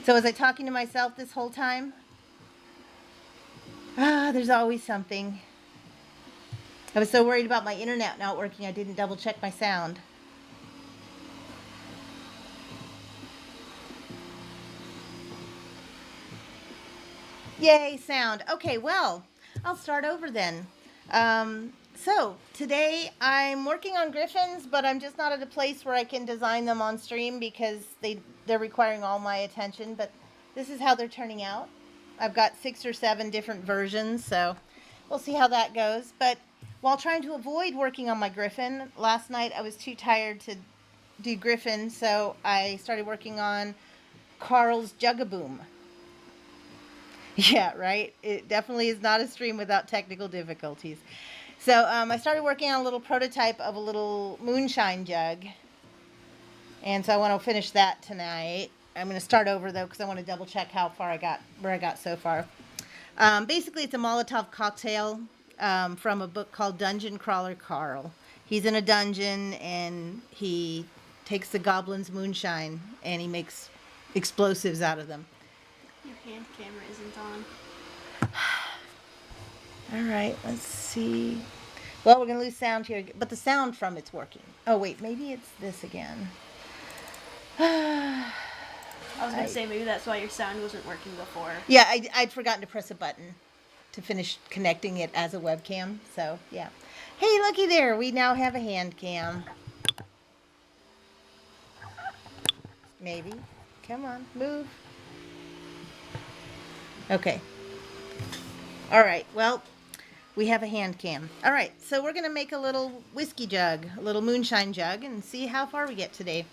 So was I talking to myself this whole time? There's always something. I was so worried about my internet not working, I didn't double check my sound. Yay, sound. Okay, well, I'll start over then. So today I'm working on griffins, but I'm just not at a place where I can design them on stream because they're requiring all my attention. But this is how they're turning out. I've got 6 or 7 different versions, so we'll see how that goes. But while trying to avoid working on my griffin, last night I was too tired to do griffin, so I started working on Carl's Jug-o-Boom. Yeah, right. It definitely is not a stream without technical difficulties. So I started working on a little prototype of a little moonshine jug. And so I want to finish that tonight. I'm going to start over though because I want to double check how far where I got so far. Basically, it's a Molotov cocktail from a book called Dungeon Crawler Carl. He's in a dungeon and he takes the goblins' moonshine and he makes explosives out of them. Your hand camera isn't on. All right, let's see. Well, we're going to lose sound here, but the sound from it's working. Oh, wait, maybe it's this again. I was going to say maybe that's why your sound wasn't working before. Yeah, I'd forgotten to press a button to finish connecting it as a webcam, so yeah. Hey, looky there, we now have a hand cam. Maybe. Come on, move. Okay. All right, well, we have a hand cam. All right, so we're going to make a little whiskey jug, a little moonshine jug, and see how far we get today.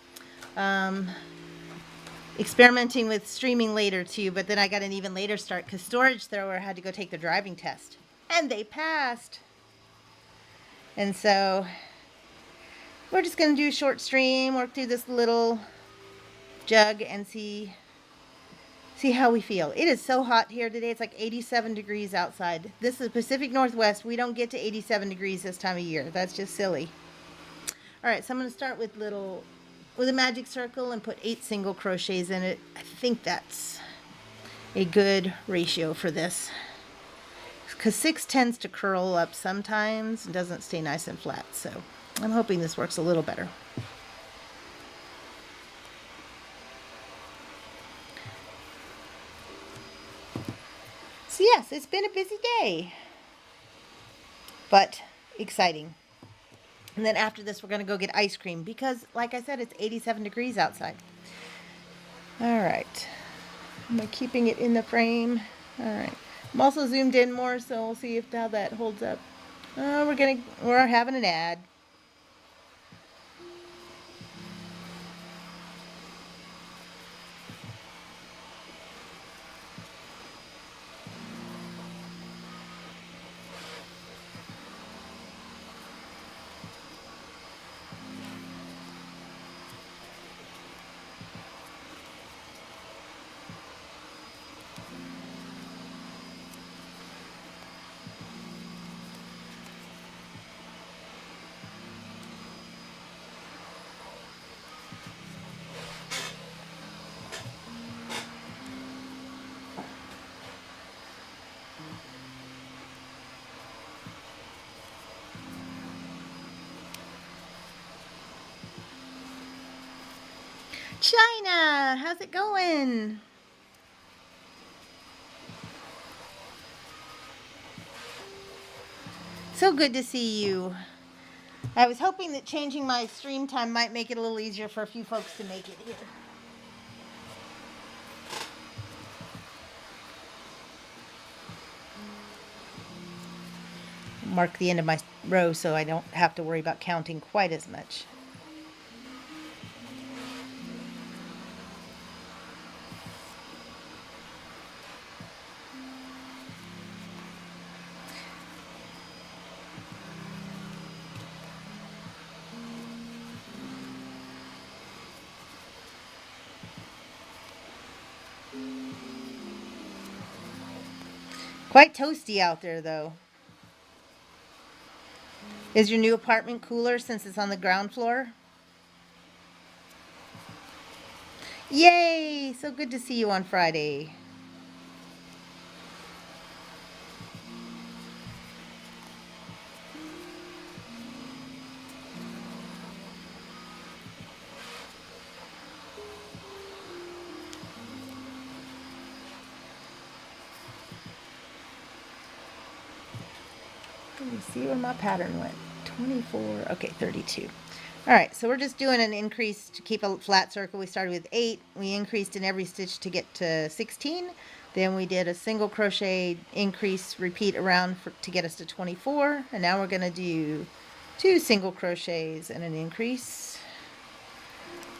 Experimenting with streaming later too, but then I got an even later start because Storage Thrower had to go take the driving test. And they passed. And so we're just going to do a short stream, work through this little jug and see how we feel. It is so hot here today. It's like 87 degrees outside. This is Pacific Northwest. We don't get to 87 degrees this time of year. That's just silly. All right, so I'm going to start with a magic circle and put 8 single crochets in it. I think that's a good ratio for this. Because 6 tends to curl up sometimes and doesn't stay nice and flat. So I'm hoping this works a little better. So yes, it's been a busy day, but exciting. And then after this, we're going to go get ice cream because, like I said, it's 87 degrees outside. All right. I'm keeping it in the frame. All right. I'm also zoomed in more, so we'll see how that holds up. We're having an ad. China, how's it going? So good to see you. I was hoping that changing my stream time might make it a little easier for a few folks to make it here. Mark the end of my row so I don't have to worry about counting quite as much. Quite toasty out there, though. Is your new apartment cooler since it's on the ground floor? Yay! So good to see you on Friday. Let me see where my pattern went. 24, okay, 32. All right, so we're just doing an increase to keep a flat circle. We started with 8. We increased in every stitch to get to 16. Then we did a single crochet increase, repeat around to get us to 24. And now we're going to do 2 single crochets and an increase.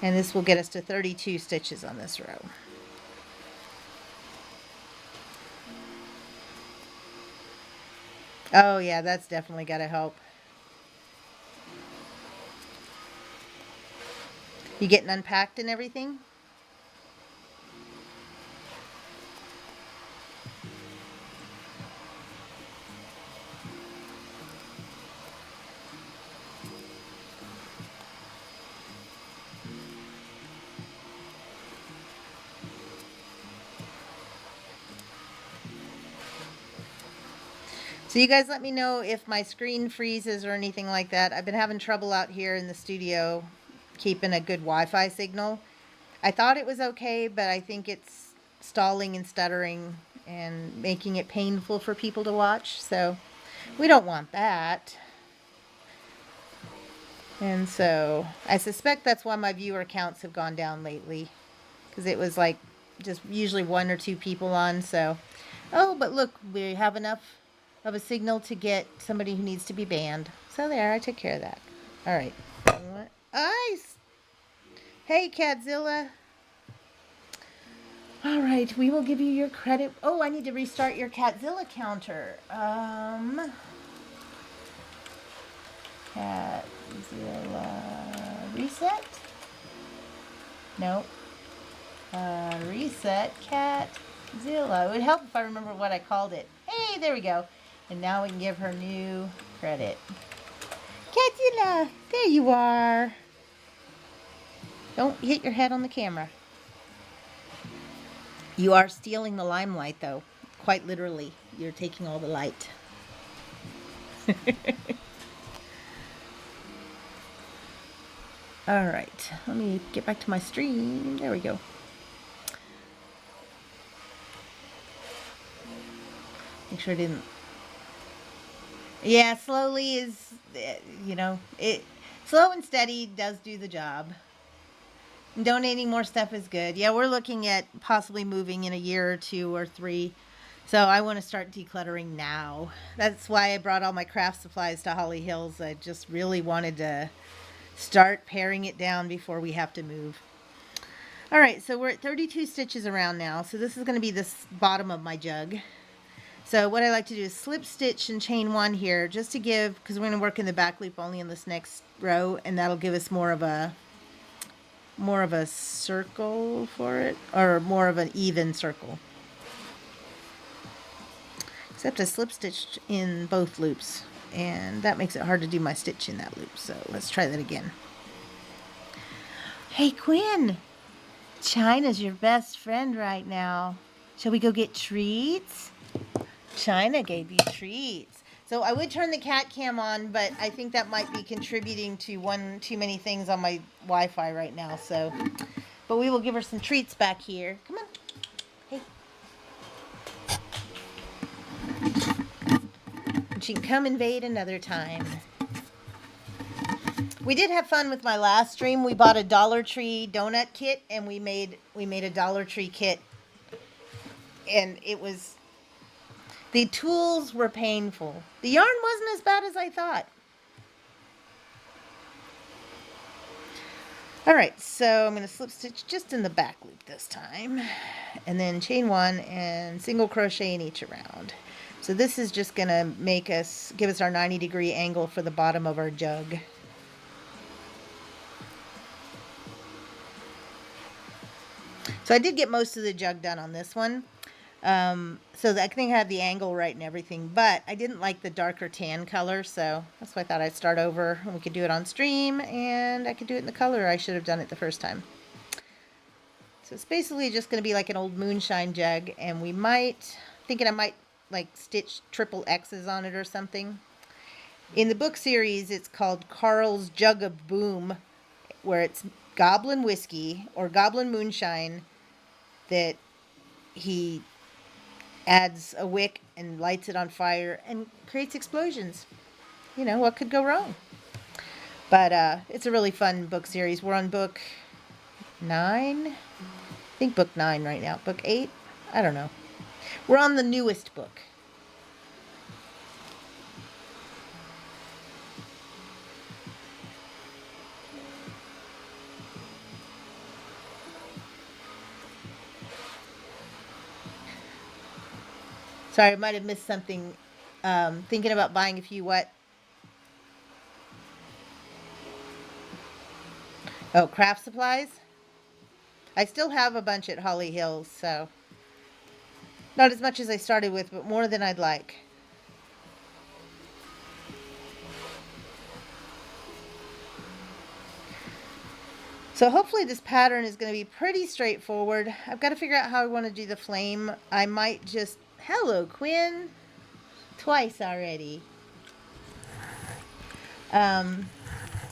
And this will get us to 32 stitches on this row. Oh yeah, that's definitely got to help. You getting unpacked and everything? So you guys let me know if my screen freezes or anything like that. I've been having trouble out here in the studio keeping a good Wi-Fi signal. I thought it was okay, but I think it's stalling and stuttering and making it painful for people to watch. So we don't want that. And so I suspect that's why my viewer counts have gone down lately, because it was like just usually 1 or 2 people on. So, oh, but look, we have enough of a signal to get somebody who needs to be banned. So there, I took care of that. All right. Ice. Hey, Catzilla. All right, we will give you your credit. Oh, I need to restart your Catzilla counter. Catzilla reset? No. Reset Catzilla. It would help if I remember what I called it. Hey, there we go. And now we can give her new credit. Catzilla, there you are. Don't hit your head on the camera. You are stealing the limelight, though. Quite literally. You're taking all the light. All right. Let me get back to my stream. There we go. Make sure I didn't. Yeah, slowly is, slow and steady does do the job. Donating more stuff is good. Yeah, we're looking at possibly moving in a year or 2 or 3. So I want to start decluttering now. That's why I brought all my craft supplies to Holly Hills. I just really wanted to start paring it down before we have to move. All right, so we're at 32 stitches around now. So this is going to be this bottom of my jug. So what I like to do is slip stitch and chain 1 here just to give, because we're going to work in the back loop only in this next row, and that'll give us more of a circle for it, or more of an even circle. Except I slip stitched in both loops, and that makes it hard to do my stitch in that loop. So let's try that again. Hey Quinn, China's your best friend right now. Shall we go get treats? China gave you treats. So I would turn the cat cam on, but I think that might be contributing to one too many things on my Wi-Fi right now. So, but we will give her some treats back here. Come on. Hey. And she can come invade another time. We did have fun with my last stream. We bought a Dollar Tree donut kit, and we made a Dollar Tree kit, and it was. The tools were painful. The yarn wasn't as bad as I thought. All right, so I'm going to slip stitch just in the back loop this time, and then chain 1 and single crochet in each around. So this is just going to give us our 90-degree angle for the bottom of our jug. So I did get most of the jug done on this one. So I think I have the angle right and everything, but I didn't like the darker tan color, so that's why I thought I'd start over, and we could do it on stream, and I could do it in the color I should have done it the first time. So it's basically just going to be like an old moonshine jug, and thinking I might like stitch triple X's on it or something. In the book series, it's called Carl's Jug-o-Boom, where it's goblin whiskey or goblin moonshine that he adds a wick and lights it on fire and creates explosions. You know, what could go wrong? But it's a really fun book series. We're on book 9. I think book 9 right now. Book 8? I don't know. We're on the newest book. Sorry, I might have missed something. Thinking about buying a few what? Oh, craft supplies? I still have a bunch at Holly Hills, so not as much as I started with, but more than I'd like. So hopefully this pattern is going to be pretty straightforward. I've got to figure out how I want to do the flame. I might just... Hello, Quinn. Twice already.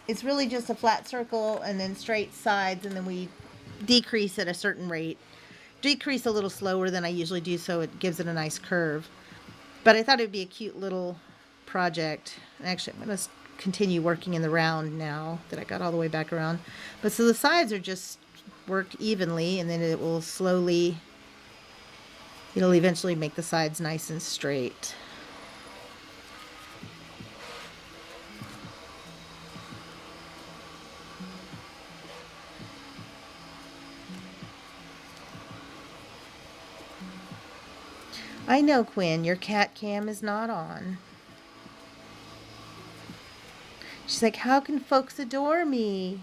It's really just a flat circle and then straight sides, and then we decrease at a certain rate. Decrease a little slower than I usually do, so it gives it a nice curve. But I thought it would be a cute little project. Actually, I'm going to continue working in the round now that I got all the way back around. But so the sides are just worked evenly, and then it will slowly, it'll eventually make the sides nice and straight. I know, Quinn, your cat cam is not on. She's like, how can folks adore me?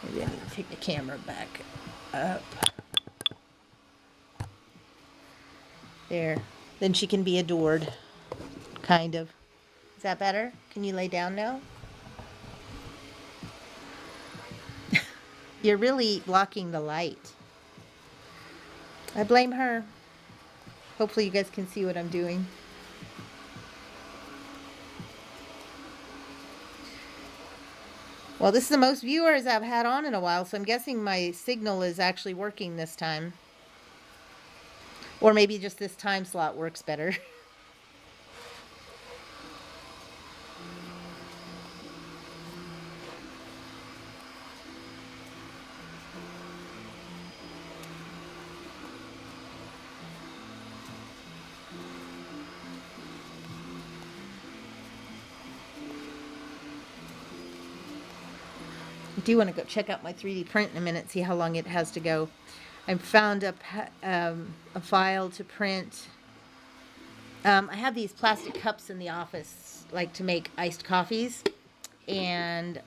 Maybe I need to take the camera back up. There. Then she can be adored. Kind of. Is that better? Can you lay down now? You're really blocking the light. I blame her. Hopefully you guys can see what I'm doing. Well, this is the most viewers I've had on in a while, so I'm guessing my signal is actually working this time. Or maybe just this time slot works better. I do want to go check out my 3D print in a minute, see how long it has to go. I found a file to print. I have these plastic cups in the office, like to make iced coffees, and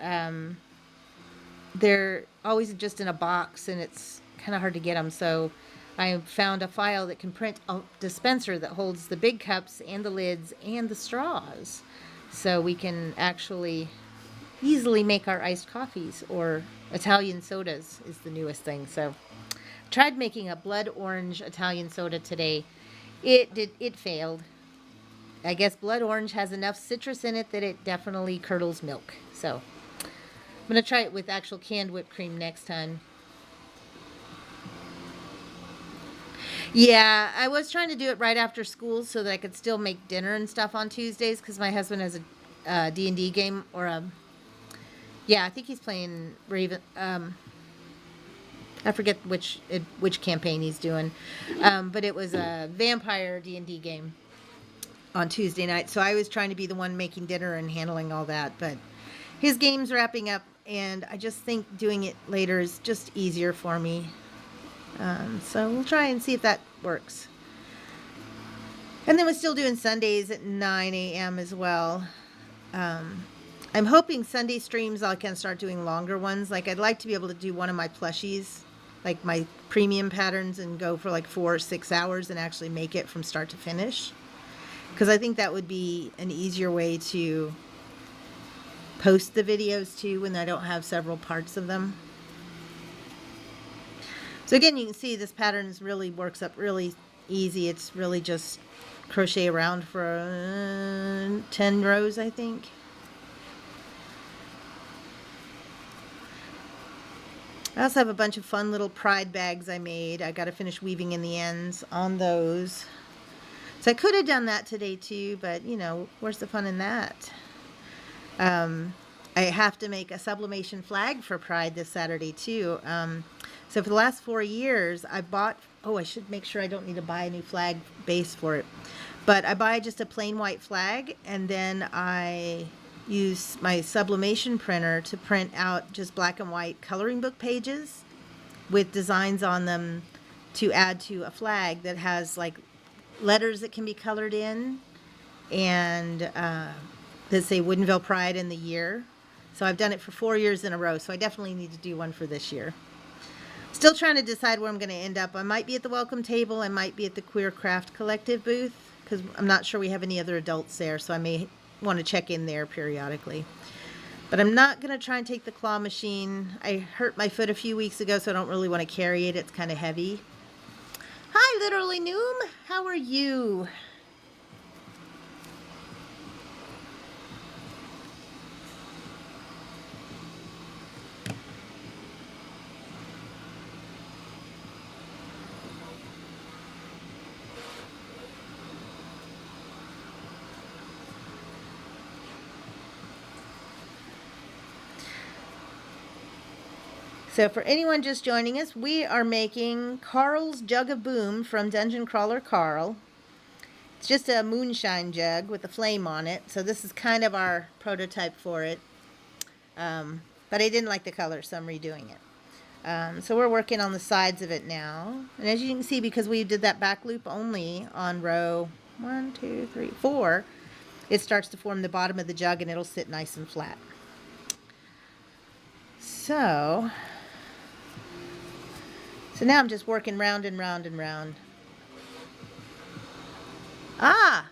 they're always just in a box, and it's kind of hard to get them. So I found a file that can print a dispenser that holds the big cups and the lids and the straws, so we can actually easily make our iced coffees, or Italian sodas is the newest thing. So I tried making a blood orange Italian soda today. It failed. I guess blood orange has enough citrus in it that it definitely curdles milk. So I'm going to try it with actual canned whipped cream next time. Yeah, I was trying to do it right after school so that I could still make dinner and stuff on Tuesdays, because my husband has a D&D game, or a... Yeah, I think he's playing Raven. I forget which campaign he's doing, but it was a vampire D&D game on Tuesday night. So I was trying to be the one making dinner and handling all that. But his game's wrapping up, and I just think doing it later is just easier for me. So we'll try and see if that works. And then we're still doing Sundays at 9 a.m. as well. I'm hoping Sunday streams I can start doing longer ones. Like, I'd like to be able to do one of my plushies, like my premium patterns, and go for like 4 or 6 hours and actually make it from start to finish. because I think that would be an easier way to post the videos too when I don't have several parts of them. So again, you can see this pattern really works up really easy. It's really just crochet around for 10 rows, I think. I also have a bunch of fun little pride bags I made. I got to finish weaving in the ends on those. So I could have done that today too, but you know, where's the fun in that? I have to make a sublimation flag for Pride this Saturday too. So for the last 4 years, I bought, I should make sure I don't need to buy a new flag base for it. But I buy just a plain white flag, and then I use my sublimation printer to print out just black and white coloring book pages with designs on them to add to a flag that has like letters that can be colored in and that say Woodinville Pride in the year. So I've done it for 4 years in a row, so I definitely need to do one for this year. Still trying to decide where I'm going to end up. I might be at the welcome table. I might be at the Queer Craft Collective booth because I'm not sure we have any other adults there, so I may want to check in there periodically. But I'm not going to try and take the claw machine. I hurt my foot a few weeks ago, so I don't really want to carry it. It's kind of heavy. Hi, Literally Noom. How are you? So for anyone just joining us, we are making Carl's Jug-o-Boom from Dungeon Crawler Carl. It's just a moonshine jug with a flame on it. So this is kind of our prototype for it. But I didn't like the color, so I'm redoing it. So we're working on the sides of it now. And as you can see, because we did that back loop only on row 1, 2, 3, 4, it starts to form the bottom of the jug and it'll sit nice and flat. So now I'm just working round and round and round. Ah!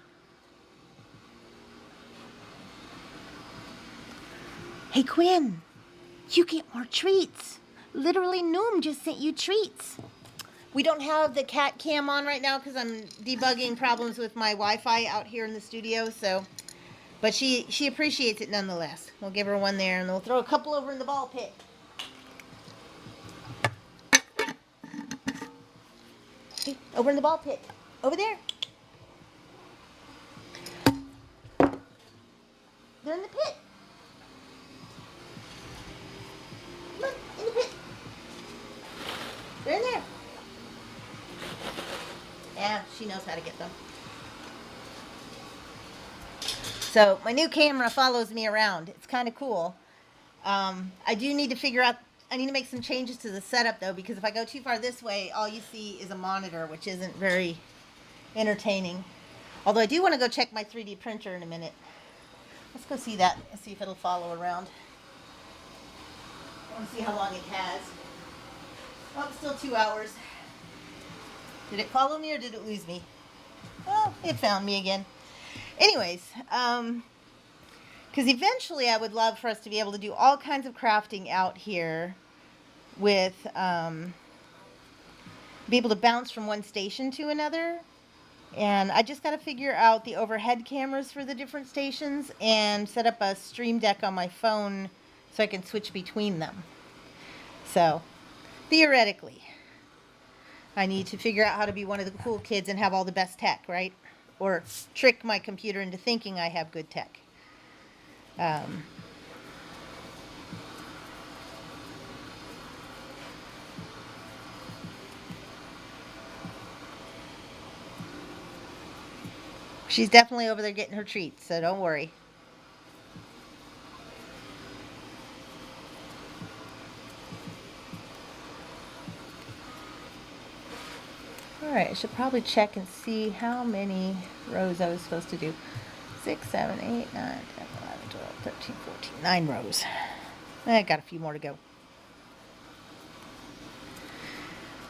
Hey, Quinn, you get more treats. Literally Noom just sent you treats. We don't have the cat cam on right now because I'm debugging problems with my Wi-Fi out here in the studio, but she appreciates it nonetheless. We'll give her one there and we'll throw a couple over in the ball pit. Over in the ball pit. Over there. They're in the pit. Come on, in the pit. They're in there. Yeah, she knows how to get them. So my new camera follows me around. It's kind of cool. I do need to figure out, I need to make some changes to the setup though, because if I go too far this way, all you see is a monitor, which isn't very entertaining. Although I do want to go check my 3D printer in a minute. Let's go see that and see if it'll follow around. I want to see how long it has. Oh, it's still 2 hours. Did it follow me or did it lose me? Well, it found me again. Anyways, because eventually I would love for us to be able to do all kinds of crafting out here with, be able to bounce from one station to another. And I just got to figure out the overhead cameras for the different stations and set up a stream deck on my phone so I can switch between them. So, theoretically, I need to figure out how to be one of the cool kids and have all the best tech, right? Or trick my computer into thinking I have good tech. She's definitely over there getting her treats, so don't worry. Alright, I should probably check and see how many rows I was supposed to do. 6, 7, 8, 9, 10, 11, 12, 13, 14, 9 rows. I got a few more to go.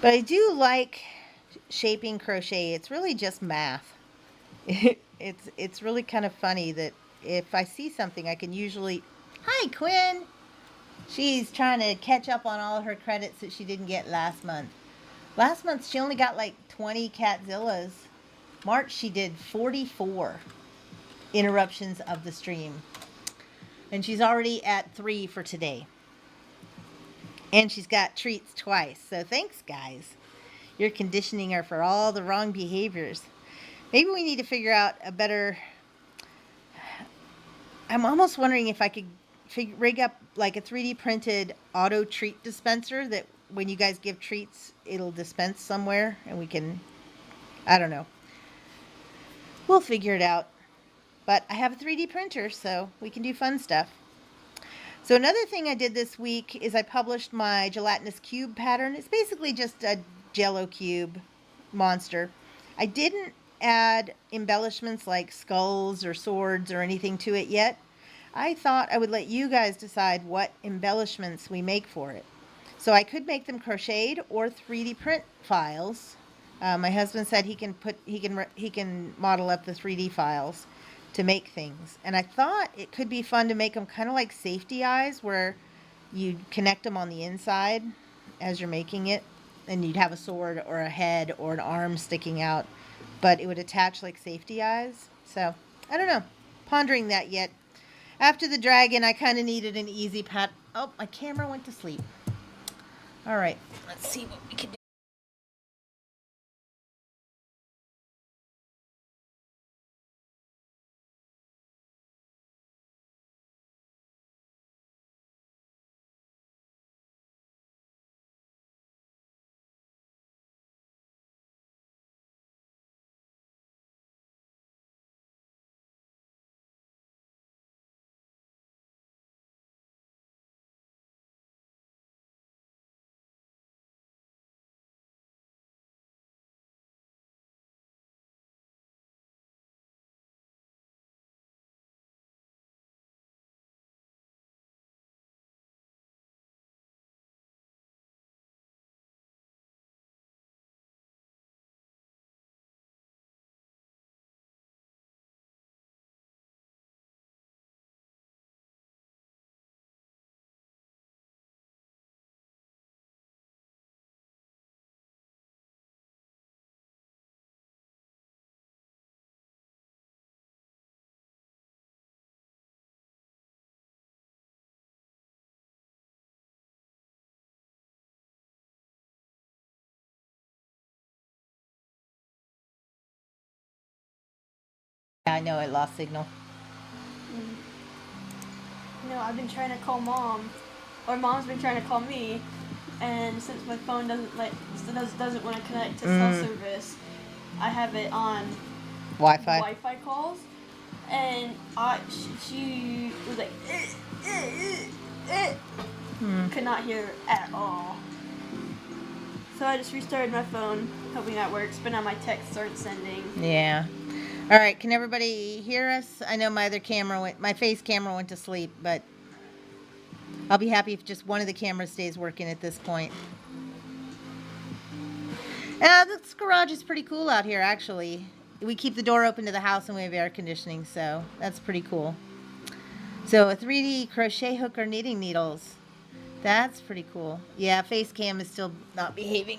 But I do like shaping crochet. It's really just math. It's really kind of funny that if I see something, I can usually... Hi, Quinn! She's trying to catch up on all her credits that she didn't get last month. Last month, she only got like 20 Catzillas. March, she did 44 interruptions of the stream. And she's already at 3 for today. And she's got treats twice. So thanks, guys. You're conditioning her for all the wrong behaviors. Maybe we need to figure out a better... I'm almost wondering if I could rig up like a 3D printed auto treat dispenser that when you guys give treats, it'll dispense somewhere and we can... I don't know. We'll figure it out. But I have a 3D printer, so we can do fun stuff. So another thing I did this week is I published my gelatinous cube pattern. It's basically just a Jell-O cube monster. I didn't add embellishments like skulls or swords or anything to it yet. I thought I would let you guys decide what embellishments we make for it. So I could make them crocheted or 3D print files. My husband said he can model up the 3D files to make things. And I thought it could be fun to make them kind of like safety eyes where you connect them on the inside as you're making it. And you'd have a sword or a head or an arm sticking out. But it would attach like safety eyes. So, I don't know. Pondering that yet. After the dragon, I kind of needed an easy pat. Oh, my camera went to sleep. All right. Let's see what we can do. I know I lost signal. No, I've been trying to call Mom, or Mom's been trying to call me, and since my phone doesn't want to connect to cell service, I have it on Wi-Fi. Wi-Fi calls, and she was like, could not hear at all. So I just restarted my phone, hoping that works. But now my texts aren't sending. Yeah. All right, can everybody hear us? I know my face camera went to sleep, but I'll be happy if just one of the cameras stays working at this point. This garage is pretty cool out here, actually. We keep the door open to the house and we have air conditioning, so that's pretty cool. So a 3D crochet hook or knitting needles. That's pretty cool. Yeah, face cam is still not behaving.